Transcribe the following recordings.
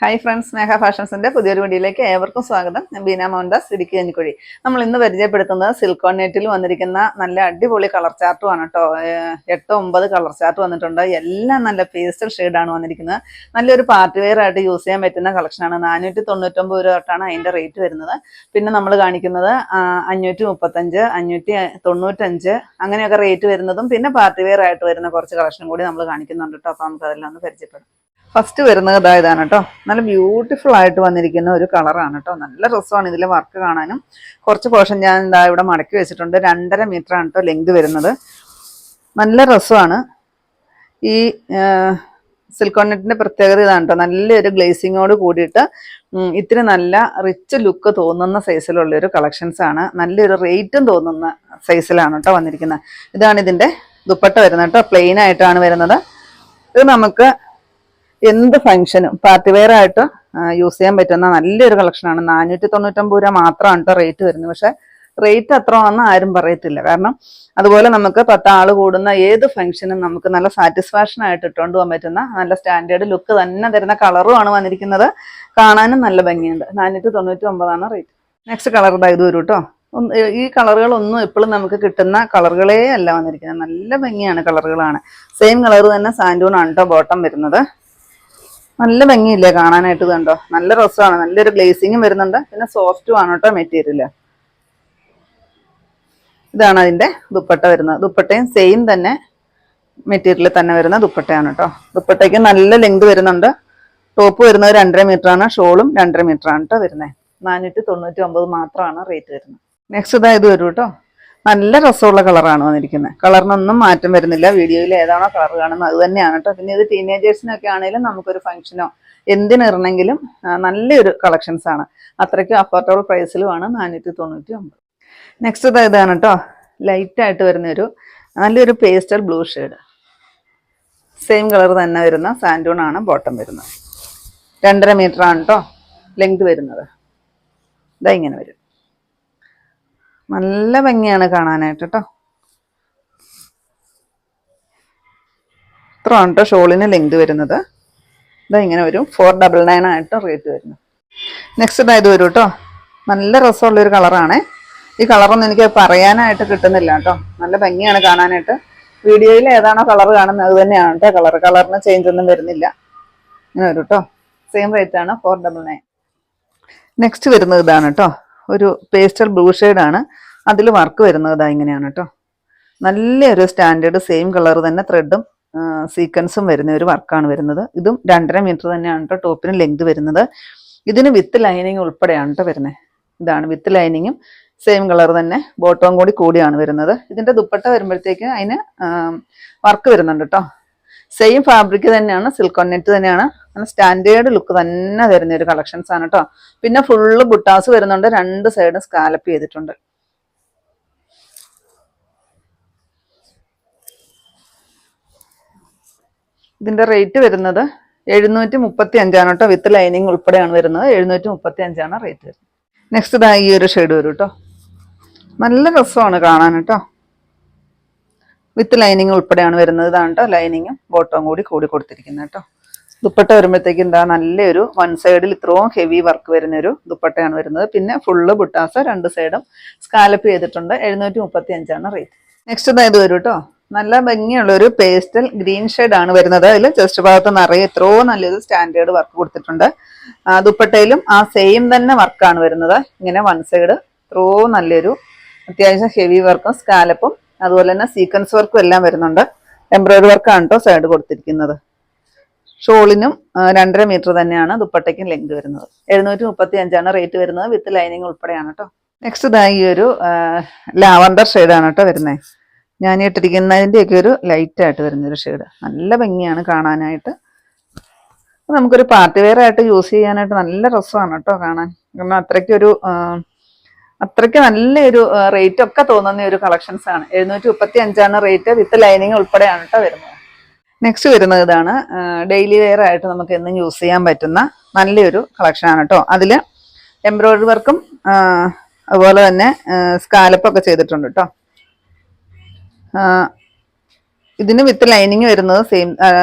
Hi friends, സ്നേഹ ഫാഷൻസിന്റെ പുതിയൊരു വീഡിയോയിലേക്ക് ഏവർക്കും സ്വാഗതം. ഞാൻ ബീന മോഹൻദാസ്, ഇടുക്കി കഞ്ഞിക്കുഴി. നമ്മൾ ഇന്ന് പരിചയപ്പെടുത്തുന്നത് സിൽക്കോൺ നെറ്റിൽ വന്നിരിക്കുന്ന നല്ല അടിപൊളി കളർ ചാർട്ടുമാണ് കേട്ടോ. 8-9 കളർ ചാർട്ട് വന്നിട്ടുണ്ട്. എല്ലാം നല്ല പേസ്റ്റൽ ഷെയ്ഡാണ് വന്നിരിക്കുന്നത്. നല്ലൊരു പാർട്ടി വെയർ ആയിട്ട് യൂസ് ചെയ്യാൻ പറ്റുന്ന കളക്ഷനാണ്. 499 രൂപ തൊട്ടാണ് അതിന്റെ റേറ്റ് വരുന്നത്. പിന്നെ നമ്മൾ കാണിക്കുന്നത് 535, 595 അങ്ങനെയൊക്കെ റേറ്റ് വരുന്നതും പിന്നെ പാർട്ടി വെയർ ആയിട്ട് വരുന്ന കുറച്ച് കളക്ഷനും കൂടി നമ്മൾ കാണിക്കുന്നുണ്ട് കേട്ടോ. അപ്പോൾ നമുക്ക് അതെല്ലാം ഒന്ന് പരിചയപ്പെടാം. ഫസ്റ്റ് വരുന്നത് ഇതാണ് കേട്ടോ. നല്ല ബ്യൂട്ടിഫുൾ ആയിട്ട് വന്നിരിക്കുന്ന ഒരു കളറാണ് കേട്ടോ. നല്ല രസമാണ് ഇതിലെ വർക്ക് കാണാനും. കുറച്ച് പോർഷൻ ഞാൻ ഇവിടെ മടക്കി വെച്ചിട്ടുണ്ട്. 2.5 മീറ്റർ ആണ് കേട്ടോ ലെങ്ത് വരുന്നത്. നല്ല രസമാണ്. ഈ സിൽക്കോൺ നെറ്റിന്റെ പ്രത്യേകത ഇതാണ് കേട്ടോ. നല്ലൊരു ഗ്ലേസിങ്ങോട് കൂടിയിട്ട് ഇത്തിരി നല്ല റിച്ച് ലുക്ക് തോന്നുന്ന സൈസിലുള്ള ഒരു കളക്ഷൻസ് ആണ്. നല്ലൊരു റേറ്റും തോന്നുന്ന സൈസിലാണ് കേട്ടോ വന്നിരിക്കുന്നത്. ഇതാണ് ഇതിന്റെ ദുപ്പട്ട വരുന്നത് കേട്ടോ. പ്ലെയിൻ ആയിട്ടാണ് വരുന്നത്. ഇത് നമുക്ക് എന്ത് ഫംഗ്ഷനും പാർട്ടി വെയർ ആയിട്ട് യൂസ് ചെയ്യാൻ പറ്റുന്ന നല്ലൊരു കളക്ഷനാണ്. 499 രൂപ മാത്രമാണ് കേട്ടോ റേറ്റ് വരുന്നത്. പക്ഷെ റേറ്റ് അത്ര ആണെന്ന് ആരും പറയത്തില്ല. കാരണം അതുപോലെ നമുക്ക് 10 ആൾ കൂടുന്ന ഏത് ഫംഗ്ഷനും നമുക്ക് നല്ല സാറ്റിസ്ഫാക്ഷൻ ആയിട്ട് ഇട്ടുകൊണ്ട് പോകാൻ പറ്റുന്ന നല്ല സ്റ്റാൻഡേർഡ് ലുക്ക് തന്നെ തരുന്ന കളറുമാണ് വന്നിരിക്കുന്നത്. കാണാനും നല്ല ഭംഗിയുണ്ട്. 499 റേറ്റ്. നെക്സ്റ്റ് കളർ ഇത് വരും കേട്ടോ. ഈ കളറുകളൊന്നും എപ്പോഴും നമുക്ക് കിട്ടുന്ന കളറുകളേ അല്ല വന്നിരിക്കുന്നത്. നല്ല ഭംഗിയാണ് കളറുകളാണ്. സെയിം കളർ തന്നെ സാൻഡൂൺ ആണ് കേട്ടോ ബോട്ടം വരുന്നത്. നല്ല ഭംഗിയില്ലേ കാണാനായിട്ട്. കണ്ടോ, നല്ല രസമാണ്. നല്ലൊരു ഗ്ലേസിങ്ങും വരുന്നുണ്ട്. പിന്നെ സോഫ്റ്റും ആണ് കേട്ടോ മെറ്റീരിയല്. ഇതാണ് അതിന്റെ ദുപ്പട്ട വരുന്നത്. ദുപ്പട്ടയും സെയിം തന്നെ മെറ്റീരിയൽ തന്നെ വരുന്ന ദുപ്പട്ടയാണ് കേട്ടോ. ദുപ്പട്ടയ്ക്ക് നല്ല ലെങ്ത് വരുന്നുണ്ട്. ടോപ്പ് വരുന്നത് 2.5 മീറ്റർ ആണ്. ഷോളും 2.5 മീറ്റർ ആണ് കേട്ടോ വരുന്നത്. 499 മാത്രമാണ് റേറ്റ് വരുന്നത്. നെക്സ്റ്റ് ഇത് വരും കേട്ടോ. നല്ല രസമുള്ള കളറാണ് വന്നിരിക്കുന്നത്. കളറിനൊന്നും മാറ്റം വരുന്നില്ല. വീഡിയോയിൽ ഏതാണോ കളർ കാണുന്നത് അത് തന്നെയാണ് കേട്ടോ. പിന്നെ ഇത് ടീനേജേഴ്സിനൊക്കെ ആണെങ്കിലും നമുക്കൊരു ഫംഗ്ഷനോ എന്തിനിറണമെങ്കിലും നല്ലൊരു കളക്ഷൻസ് ആണ്. അത്രയ്ക്കും അഫോർഡബിൾ പ്രൈസിലുമാണ് 499. നെക്സ്റ്റ് ഇതാണ് കേട്ടോ. ലൈറ്റ് ആയിട്ട് വരുന്നൊരു നല്ലൊരു pastel blue shade. Same colour തന്നെ വരുന്ന സാൻഡൂൺ ആണ് ബോട്ടം വരുന്നത്. 2.5 മീറ്റർ ആണ് കേട്ടോ ലെങ്ത് വരുന്നത്. ഇങ്ങനെ വരും. നല്ല ഭംഗിയാണ് കാണാനായിട്ട് കേട്ടോ. ഇത്രയാണ് കേട്ടോ ഷോളിന് ലെങ്ത് വരുന്നത്. ഇങ്ങനെ വരും. 499 ആയിട്ട് റേറ്റ് വരുന്നത്. നെക്സ്റ്റ് ഇത് വരും കേട്ടോ. നല്ല രസമുള്ളൊരു കളറാണ്. ഈ കളറൊന്നും എനിക്ക് പറയാനായിട്ട് കിട്ടുന്നില്ല കേട്ടോ. നല്ല ഭംഗിയാണ് കാണാനായിട്ട്. വീഡിയോയിൽ ഏതാണോ കളർ കാണുന്നത് അത് തന്നെയാണ് കേട്ടോ കളറിന് ചേഞ്ച് ഒന്നും വരുന്നില്ല. ഇങ്ങനെ വരും കേട്ടോ. സെയിം റേറ്റ് ആണ് 499. നെക്സ്റ്റ് വരുന്നത് ഇതാണ് കേട്ടോ. ഒരു പേസ്റ്റൽ ബ്ലൂ ഷെയ്ഡാണ്. അതിൽ വർക്ക് വരുന്നത് ഇങ്ങനെയാണ് കേട്ടോ. നല്ലൊരു സ്റ്റാൻഡേർഡ് സെയിം കളർ തന്നെ ത്രെഡും സീക്വൻസും വരുന്ന ഒരു വർക്കാണ് വരുന്നത്. ഇതും 2.5 മീറ്റർ തന്നെയാണ് കേട്ടോ ടോപ്പിന് ലെങ്ത് വരുന്നത്. ഇതിന് വിത്ത് ലൈനിങ് ഉൾപ്പെടെയാണ് കേട്ടോ വരുന്നത്. ഇതാണ് വിത്ത് ലൈനിങ്ങും സെയിം കളർ തന്നെ ബോട്ടവും കൂടിയാണ് വരുന്നത്. ഇതിന്റെ ദുപ്പട്ട വരുമ്പോഴത്തേക്ക് അതിന് വർക്ക് വരുന്നുണ്ട് കേട്ടോ. സെയിം ഫാബ്രിക് തന്നെയാണ്. സിൽക്കോൺ നെറ്റ് തന്നെയാണ്. നല്ല സ്റ്റാൻഡേർഡ് ലുക്ക് തന്നെ വരുന്ന ഒരു കളക്ഷൻസ് ആണ് കേട്ടോ. പിന്നെ ഫുള്ള് ബുട്ടാസ് വരുന്നുണ്ട്. 2 സൈഡും സ്കാലപ്പ് ചെയ്തിട്ടുണ്ട്. ഇതിന്റെ റേറ്റ് വരുന്നത് 735 ആണ് കേട്ടോ. വിത്ത് ലൈനിങ് ഉൾപ്പെടെയാണ് വരുന്നത്. 735 ആണ് റേറ്റ് വരുന്നത്. നെക്സ്റ്റ് ഈ ഒരു ഷെയ്ഡ് വരും കേട്ടോ. നല്ല രസമാണ് കാണാൻ കേട്ടോ. വിത്ത് ലൈനിങ് ഉൾപ്പെടെയാണ് വരുന്നത്. ഇതാണ് കേട്ടോ ലൈനിങ്ങും ബോട്ടവും കൂടി കൊടുത്തിരിക്കുന്നത് കേട്ടോ. ദുപ്പട്ട വരുമ്പോഴത്തേക്ക് നല്ലൊരു 1 സൈഡിൽ ഇത്രയും ഹെവി വർക്ക് വരുന്നൊരു ദുപ്പട്ടയാണ് വരുന്നത്. പിന്നെ ഫുള്ള് ബുട്ടാസ 2 സൈഡും സ്കാലപ്പ് ചെയ്തിട്ടുണ്ട്. 735 ആണ് റേറ്റ്. നെക്സ്റ്റ് ഇത് വരും കേട്ടോ. നല്ല ഭംഗിയുള്ളൊരു പേസ്റ്റൽ ഗ്രീൻ ഷെയ്ഡ് ആണ് വരുന്നത്. അതിൽ ചെസ്റ്റ് ഭാഗത്ത് നിറയെ ഇത്രയും നല്ലൊരു സ്റ്റാൻഡേർഡ് വർക്ക് കൊടുത്തിട്ടുണ്ട്. ദുപ്പട്ടയിലും ആ സെയിം തന്നെ വർക്കാണ് വരുന്നത്. ഇങ്ങനെ 1 സൈഡ് ഇത്രയും നല്ലൊരു അത്യാവശ്യം ഹെവി വർക്കും സ്കാലപ്പും അതുപോലെ തന്നെ സീക്വൻസ് വർക്കും എല്ലാം വരുന്നുണ്ട്. എംബ്രോയിഡറി വർക്കാണ് കേട്ടോ സൈഡ് കൊടുത്തിരിക്കുന്നത്. ഷോളിനും 2.5 മീറ്റർ തന്നെയാണ് ദുപ്പട്ടയ്ക്കും ലെങ്ത് വരുന്നത്. 735 ആണ് റേറ്റ് വരുന്നത്. വിത്ത് ലൈനിങ് ഉൾപ്പെടെയാണ് കേട്ടോ. നെക്സ്റ്റ് ഈ ഒരു ലാവണ്ടർ ഷെയ്ഡാണ് കേട്ടോ വരുന്നത്. ഞാൻ ഇട്ടിരിക്കുന്നതിൻ്റെയൊക്കെ ഒരു ലൈറ്റ് ആയിട്ട് വരുന്നൊരു ഷെയ്ഡ്. നല്ല ഭംഗിയാണ് കാണാനായിട്ട്. നമുക്കൊരു പാർട്ടി വെയർ ആയിട്ട് യൂസ് ചെയ്യാനായിട്ട് നല്ല രസമാണ് കേട്ടോ കാണാൻ. കാരണം അത്രയ്ക്ക് നല്ലൊരു റേറ്റ് ഒക്കെ തോന്നുന്ന ഒരു കളക്ഷൻസ് ആണ്. 735 ആണ് റേറ്റ്. വിത്ത് ലൈനിങ് ഉൾപ്പെടെയാണ് കേട്ടോ വരുന്നത്. നെക്സ്റ്റ് വരുന്നത് ഇതാണ്. ഡെയിലി വെയർ ആയിട്ട് നമുക്ക് എന്നും യൂസ് ചെയ്യാൻ പറ്റുന്ന നല്ലൊരു കളക്ഷൻ ആണ് കേട്ടോ. അതിൽ എംബ്രോയിഡറി വർക്കും അതുപോലെ തന്നെ സ്കാലപ്പൊക്കെ ചെയ്തിട്ടുണ്ട് കേട്ടോ. ഇതിന് വിത്ത് ലൈനിങ് വരുന്നത് സെയിം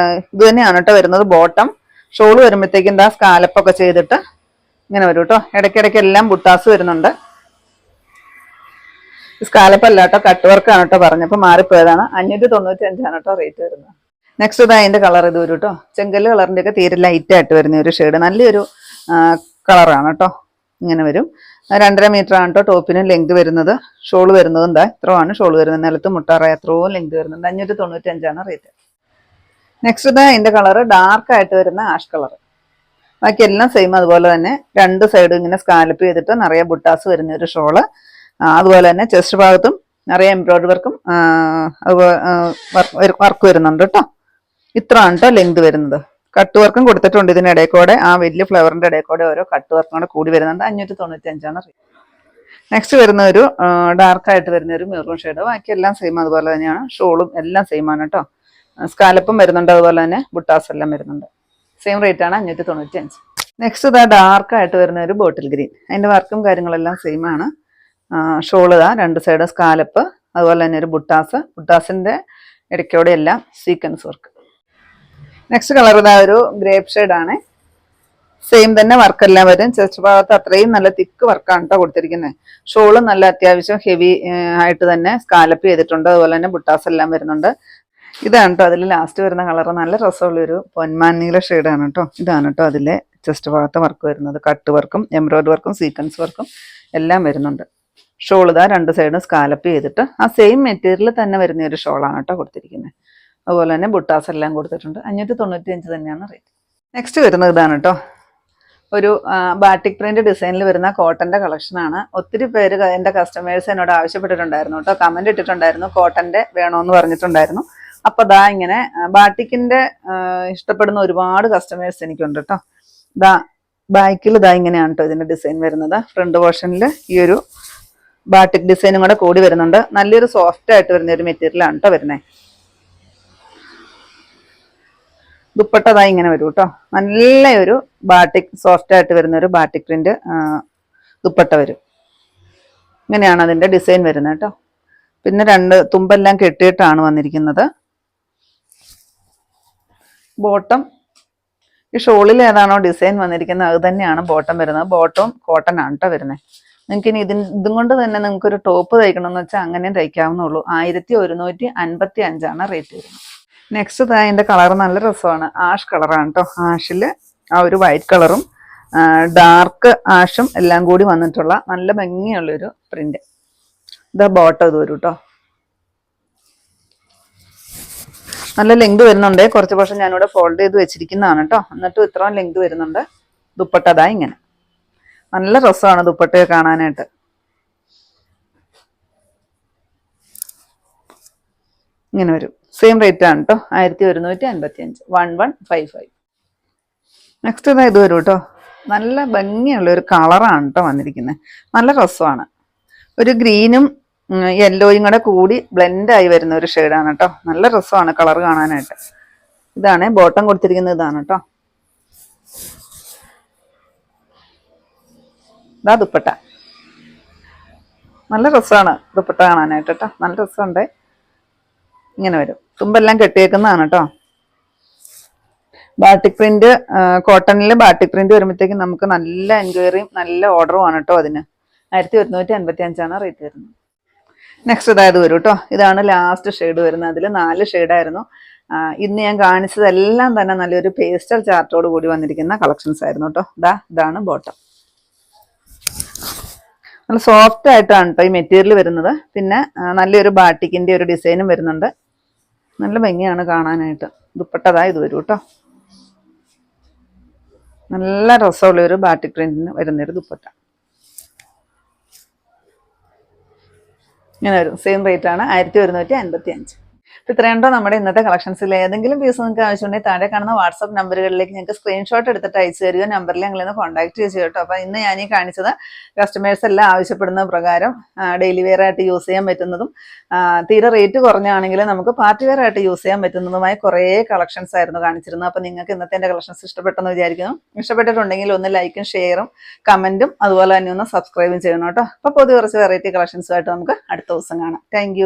ഇത് തന്നെയാണ് കേട്ടോ വരുന്നത്. ബോട്ടം ഷോള് വരുമ്പോഴത്തേക്കും എന്താ സ്കാലപ്പൊക്കെ ചെയ്തിട്ട് ഇങ്ങനെ വരും കേട്ടോ. ഇടയ്ക്കിടയ്ക്ക് എല്ലാം ബുട്ടാസ് വരുന്നുണ്ട്. സ്കാലപ്പ് അല്ല കേട്ടോ, കട്ട് വർക്കാണ് കേട്ടോ പറഞ്ഞപ്പോൾ മാറിപ്പോയതാണ്. 595 കേട്ടോ റേറ്റ് വരുന്നത്. നെക്സ്റ്റ് ഇതാ അതിന്റെ കളർ ഇത് വരും കേട്ടോ. ചെങ്കല്ല് കളറിന്റെ ഒക്കെ തീരെ ലൈറ്റ് ആയിട്ട് വരുന്ന ഒരു ഷെയ്ഡ്, നല്ലൊരു കളറാണ് കേട്ടോ. ഇങ്ങനെ വരും. 2.5 മീറ്റർ ആണ് കേട്ടോ ടോപ്പിന് ലെങ്ത് വരുന്നത്. ഷോള് വരുന്നത് എന്താ ഇത്രയാണ് ഷോള് വരുന്നത്. നിലത്ത് മുട്ടാറായ എത്രയോ ലെങ്ത് വരുന്നുണ്ട്. 595 റേറ്റ്. നെക്സ്റ്റ് ഇതാ അതിന്റെ കളർ ഡാർക്ക് ആയിട്ട് വരുന്ന ആഷ് കളർ. ബാക്കി എല്ലാം സെയിം അതുപോലെ തന്നെ. 2 സൈഡും ഇങ്ങനെ സ്കാലപ്പ് ചെയ്തിട്ട് നിറയെ ബുട്ടാസ് വരുന്ന ഒരു ഷോള്. അതുപോലെ തന്നെ ചെസ്റ്റ് ഭാഗത്തും നിറയെ എംബ്രോയിഡറി വർക്കും വർക്ക് വരുന്നുണ്ട് കേട്ടോ. ഇത്രയാണ് കേട്ടോ ലെങ്ത് വരുന്നത്. കട്ട് വർക്കും കൊടുത്തിട്ടുണ്ട് ഇതിനിടയിൽ കൂടെ. ആ വലിയ ഫ്ലവറിന്റെ ഇടയിൽ കൂടെ ഓരോ കട്ട് വർക്കും കൂടെ കൂടി വരുന്നുണ്ട്. 595 റേറ്റ്. നെക്സ്റ്റ് വരുന്ന ഒരു ഡാർക്ക് ആയിട്ട് വരുന്ന ഒരു മെറൂൺ ഷെയ്ഡ്. ബാക്കി എല്ലാം സെയിം അതുപോലെ തന്നെയാണ്. ഷോളും എല്ലാം സെയിം ആണ് കേട്ടോ. സ്കാലപ്പും വരുന്നുണ്ട്, അതുപോലെ തന്നെ ബുട്ടാസ് എല്ലാം വരുന്നുണ്ട്. സെയിം റേറ്റ് ആണ് 595. നെക്സ്റ്റ് ഇതാ ഡാർക്ക് ആയിട്ട് വരുന്ന ഒരു ബോട്ടിൽ ഗ്രീൻ. അതിന്റെ വർക്കും കാര്യങ്ങളെല്ലാം സെയിം ആണ്. ഷോള് ഇതാ 2 സൈഡ് സ്കാലപ്പ്, അതുപോലെ തന്നെ ഒരു ബുട്ടാസിന്റെ ഇടയ്ക്കോടെ എല്ലാം സീക്വൻസ് വർക്ക്. നെക്സ്റ്റ് കളർ ഇതാ ഒരു ഗ്രേപ്പ് ഷെയ്ഡ് ആണ്. സെയിം തന്നെ വർക്കെല്ലാം വരും. ചെസ്റ്റ് ഭാഗത്ത് അത്രയും നല്ല തിക്ക് വർക്കാണ് കേട്ടോ കൊടുത്തിരിക്കുന്നത്. ഷോള് നല്ല അത്യാവശ്യം ഹെവി ആയിട്ട് തന്നെ സ്കാലപ്പ് ചെയ്തിട്ടുണ്ട്, അതുപോലെ തന്നെ ബുട്ടാസ് എല്ലാം വരുന്നുണ്ട്. ഇതാണ് കേട്ടോ അതിൽ ലാസ്റ്റ് വരുന്ന കളർ. നല്ല രസമുള്ളൊരു പൊന്മാൻ നീല ഷെയ്ഡാണ് കേട്ടോ. ഇതാണ് കേട്ടോ അതിലെ ചെസ്റ്റ് ഭാഗത്തെ വർക്ക് വരുന്നത്. കട്ട് വർക്കും എംബ്രോയിഡറി വർക്കും സീക്വൻസ് വർക്കും എല്ലാം വരുന്നുണ്ട്. ഷോൾ ഇതാ 2 സൈഡും സ്കാലപ്പ് ചെയ്തിട്ട് ആ സെയിം മെറ്റീരിയൽ തന്നെ വരുന്ന ഒരു ഷോളാണ് കേട്ടോ കൊടുത്തിരിക്കുന്നത്. അതുപോലെ തന്നെ ബുട്ടാസ് എല്ലാം കൊടുത്തിട്ടുണ്ട്. 595 തന്നെയാണ് റേറ്റ്. നെക്സ്റ്റ് വരുന്നത് ഇതാണ് കേട്ടോ. ഒരു ബാറ്റിക് പ്രിന്റ് ഡിസൈനിൽ വരുന്ന കോട്ടന്റെ കളക്ഷനാണ്. ഒത്തിരി പേര് എൻ്റെ കസ്റ്റമേഴ്സ് എന്നോട് ആവശ്യപ്പെട്ടിട്ടുണ്ടായിരുന്നു കേട്ടോ. കമന്റ് ഇട്ടിട്ടുണ്ടായിരുന്നു കോട്ടന്റെ വേണോന്ന് പറഞ്ഞിട്ടുണ്ടായിരുന്നു. അപ്പൊ ദാ ഇങ്ങനെ ബാറ്റിക്കിന്റെ ഇഷ്ടപ്പെടുന്ന ഒരുപാട് കസ്റ്റമേഴ്സ് എനിക്കുണ്ട് കേട്ടോ. ദാ ബാക്കിൽ ഇതാ ഇങ്ങനെയാണ് കേട്ടോ ഇതിന്റെ ഡിസൈൻ വരുന്നത്. ഫ്രണ്ട് പോർഷനിൽ ഈ ഒരു ബാറ്റിക് ഡിസൈനും കൂടെ കൂടി വരുന്നുണ്ട്. നല്ലൊരു സോഫ്റ്റ് ആയിട്ട് വരുന്ന ഒരു മെറ്റീരിയലാണ് കേട്ടോ വരുന്നത്. ദുപ്പട്ടതായി ഇങ്ങനെ വരും കേട്ടോ. നല്ലൊരു ബാറ്റിക് സോഫ്റ്റ് ആയിട്ട് വരുന്ന ഒരു ബാറ്റിക് പ്രിന്റ് ദുപ്പട്ട വരും. ഇങ്ങനെയാണ് അതിന്റെ ഡിസൈൻ വരുന്നത് കേട്ടോ. പിന്നെ 2 തുമ്പെല്ലാം കെട്ടിയിട്ടാണ് വന്നിരിക്കുന്നത്. ബോട്ടം ഈ ഷോളിൽ ഏതാണോ ഡിസൈൻ വന്നിരിക്കുന്നത് അത് തന്നെയാണ് ബോട്ടം വരുന്നത്. ബോട്ടം കോട്ടൺ ആണ് കേട്ടോ വരുന്നത്. നിങ്ങൾക്ക് ഇനി ഇതും കൊണ്ട് തന്നെ നിങ്ങൾക്ക് ഒരു ടോപ്പ് തയ്ക്കണമെന്ന് വെച്ചാൽ അങ്ങനെയും തയ്ക്കാവുന്നുള്ളൂ. 1155 റേറ്റ് വരുന്നത്. നെക്സ്റ്റ് അതിന്റെ കളർ നല്ല രസമാണ്. ആഷ് കളറാണ് കേട്ടോ. ആഷില് ആ ഒരു വൈറ്റ് കളറും ഡാർക്ക് ആഷും എല്ലാം കൂടി വന്നിട്ടുള്ള നല്ല ഭംഗിയുള്ളൊരു പ്രിന്റ്. ഇതാ ബോട്ടം ഇത് വരും കേട്ടോ. നല്ല ലെങ്ത് വരുന്നുണ്ട്. കുറച്ച് പക്ഷെ ഞാനിവിടെ ഫോൾഡ് ചെയ്ത് വെച്ചിരിക്കുന്നതാണ് കേട്ടോ. എന്നിട്ടും ഇത്രയും ലെങ്ത് വരുന്നുണ്ട്. ദുപ്പട്ടതാ ഇങ്ങനെ നല്ല രസമാണ് ദുപ്പട്ടയെ കാണാനായിട്ട്. ഇങ്ങനെ വരും. സെയിം റേറ്റ് ആണ് കേട്ടോ. 1155. 1155. നെക്സ്റ്റ് ഇതാ ഇത് വരും കേട്ടോ. നല്ല ഭംഗിയുള്ള ഒരു കളറാണ് കേട്ടോ വന്നിരിക്കുന്നത്. നല്ല രസമാണ്. ഒരു ഗ്രീനും യെല്ലോയും കൂടെ കൂടി ബ്ലെൻഡായി വരുന്ന ഒരു ഷെയ്ഡാണ് കേട്ടോ. നല്ല രസമാണ് കളർ കാണാനായിട്ട്. ഇതാണ് ബോട്ടം കൊടുത്തിരിക്കുന്നത്. ഇതാണ് കേട്ടോ. ഇതാ ദുപ്പട്ട. നല്ല രസമാണ് ദുപ്പട്ട കാണാനായിട്ട് കേട്ടോ. നല്ല രസമുണ്ട്. ഇങ്ങനെ വരും. തുമ്പെല്ലാം കെട്ടിയേക്കുന്നതാണ് കേട്ടോ. ബാറ്റിക് പ്രിന്റ് കോട്ടണിൽ ബാറ്റിക് പ്രിന്റ് വരുമ്പോഴത്തേക്കും നമുക്ക് നല്ല എൻക്വയറിയും നല്ല ഓർഡറുമാണ് കേട്ടോ. അതിന് 1155 റേറ്റ് വരുന്നത്. നെക്സ്റ്റ് ഇതായത് വരും കേട്ടോ. ഇതാണ് ലാസ്റ്റ് ഷെയ്ഡ് വരുന്നത്. അതിൽ 4 ഷെയ്ഡായിരുന്നു. ഇന്ന് ഞാൻ കാണിച്ചതെല്ലാം തന്നെ നല്ലൊരു പേസ്റ്റൽ ചാർട്ടോട് കൂടി വന്നിരിക്കുന്ന കളക്ഷൻസ് ആയിരുന്നു കേട്ടോ. ഇതാണ് ബോട്ടം. നല്ല സോഫ്റ്റ് ആയിട്ടാണ് കേട്ടോ ഈ മെറ്റീരിയൽ വരുന്നത്. പിന്നെ നല്ലൊരു ബാറ്റിക്കിന്റെ ഒരു ഡിസൈനും വരുന്നുണ്ട്. നല്ല ഭംഗിയാണ് കാണാനായിട്ട്. ദുപ്പട്ടതാ ഇത് വരും കേട്ടോ. നല്ല രസമുള്ള ഒരു ബാറ്റിക് പ്രിന്റിന് വരുന്നൊരു ദുപ്പട്ട. ഇങ്ങനെ വരും. സെയിം റേറ്റ് ആണ് 1155. ഇത്രയുണ്ടോ നമ്മുടെ ഇന്നത്തെ കളക്ഷൻസിൽ. ഏതെങ്കിലും പീസ് നിങ്ങൾക്ക് ആവശ്യമുണ്ടെങ്കിൽ താഴെ കാണുന്ന വാട്സ്ആപ്പ് നമ്പറുകളിലേക്ക് നിങ്ങൾക്ക് സ്ക്രീൻഷോട്ട് എടുത്തിട്ട് അയച്ചു തരിക. നമ്പറിൽ ഞങ്ങളിന്ന് കോൺടാക്ട് ചെയ്ത് കേട്ടോ. അപ്പോൾ ഇന്ന് ഞാൻ ഈ കാണിച്ചത് കസ്റ്റമേഴ്സ് എല്ലാം ആവശ്യപ്പെടുന്ന പ്രകാരം ഡെയിലി വെയർ ആയിട്ട് യൂസ് ചെയ്യാൻ പറ്റുന്നതും തീരെ റേറ്റ് കുറഞ്ഞാണെങ്കിൽ നമുക്ക് പാർട്ടി വെയർ ആയിട്ട് യൂസ് ചെയ്യാൻ പറ്റുന്നതുമായ കുറേ കളക്ഷൻസ് ആയിരുന്നു കാണിച്ചിരുന്നത്. അപ്പോൾ നിങ്ങൾക്ക് ഇന്നത്തെ എൻ്റെ കളക്ഷൻസ് ഇഷ്ടപ്പെട്ടെന്ന് വിചാരിക്കുന്നു. ഇഷ്ടപ്പെട്ടിട്ടുണ്ടെങ്കിൽ ഒന്ന് ലൈക്കും ഷെയറും കമൻറ്റും അതുപോലെ തന്നെ ഒന്ന് സബ്സ്ക്രൈബും ചെയ്യണം കേട്ടോ. അപ്പോൾ പുതിയ കുറച്ച് വെറൈറ്റി കളക്ഷൻസുമായിട്ട് നമുക്ക് അടുത്ത ദിവസം കാണാം. താങ്ക്